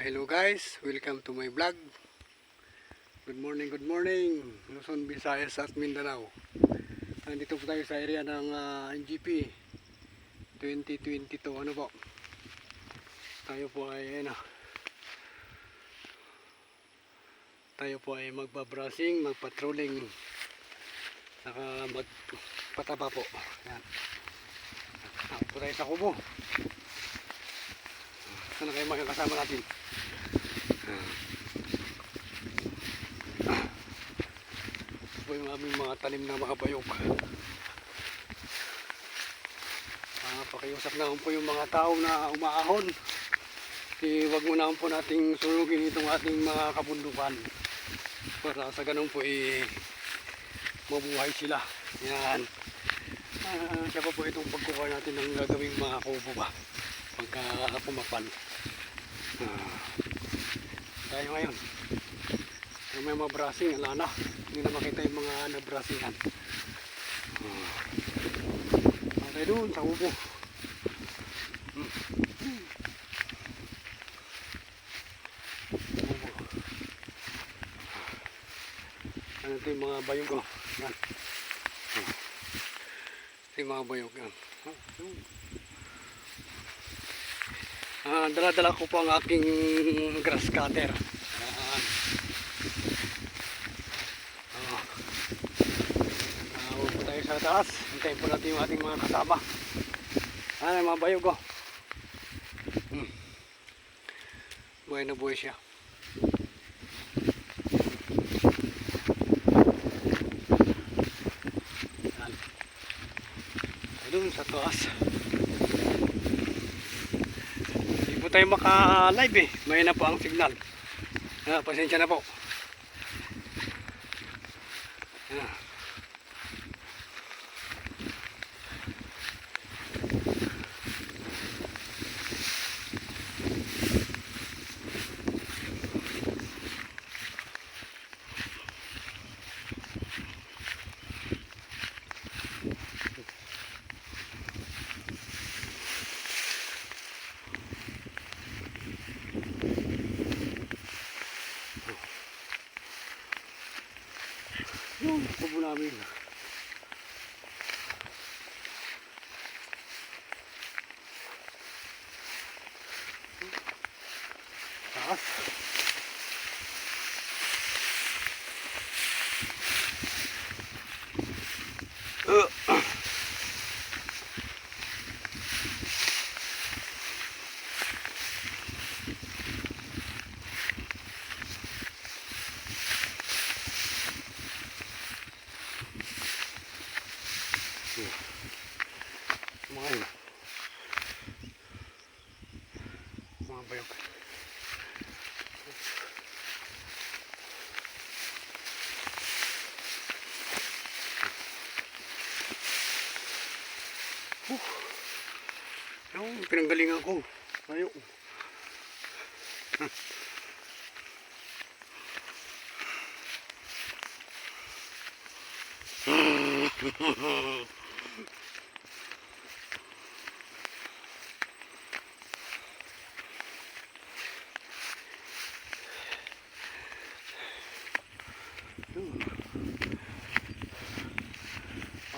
Hello guys, welcome to my vlog. Good morning, Luzon, Visayas at Mindanao. Nandito po tayo sa area ng NGP 2022. Ano po? Tayo po ay magbabrowsing, magpatrolling, saka magpataba po. Yan. Ako po tayo sa Kubo. Sana kayo makakasama natin. Ito po yung aming mga talim na mga bayog. Pakiusap naman po yung mga tao na umaahon. Huwag mo naman po nating sunugin itong ating mga kabundukan. Para sa ganun po mabuhay sila. Yan. Siya pa po itong pagkukuha natin ng gagawing mga kubo ba. Pagka pumapal. Tayo ngayon. Kung may mga brasing, ala na. Hindi na makita yung mga nabrasingan. Okay doon sa kubo. Ano ito yung mga bayog ko. Yan. Ito yung mga bayog. Yan. Dala-dala ko po ang aking grass cutter. Huwag po tayo sa taas. Hintayin po natin yung ating mga kasama. Yung mga bayog ko. Buhay na buhay siya. Doon sa taas. Hindi po tayo maka-live May na po ang signal. Pasensya na po. Yung kubo namin. Taas. Mga bayog. Yung pinanggalingan ko. Ayaw.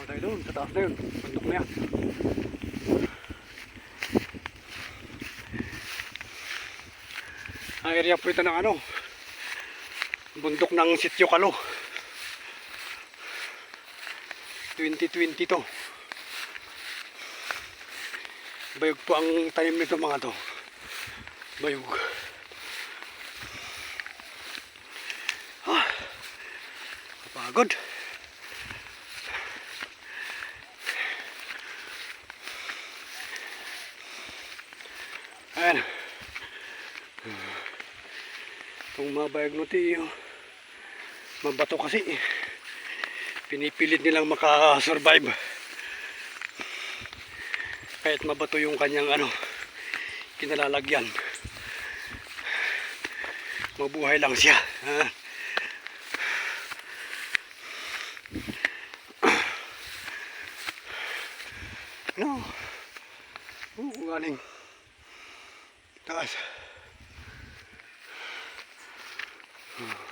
Tayo doon, sa taas na yun. Bundok na yan. Ang area po ito ng bundok ng Sitio Kalo 2022. Bayog po ang tanim nito mga to. Bayog. Kapagod. Ayan. Itong mga bayag nuti, mabato kasi. Pinipilit nilang makasurvive. Kahit mabato yung kanyang kinalalagyan. Mabuhay lang siya. Galing taas. Hmm.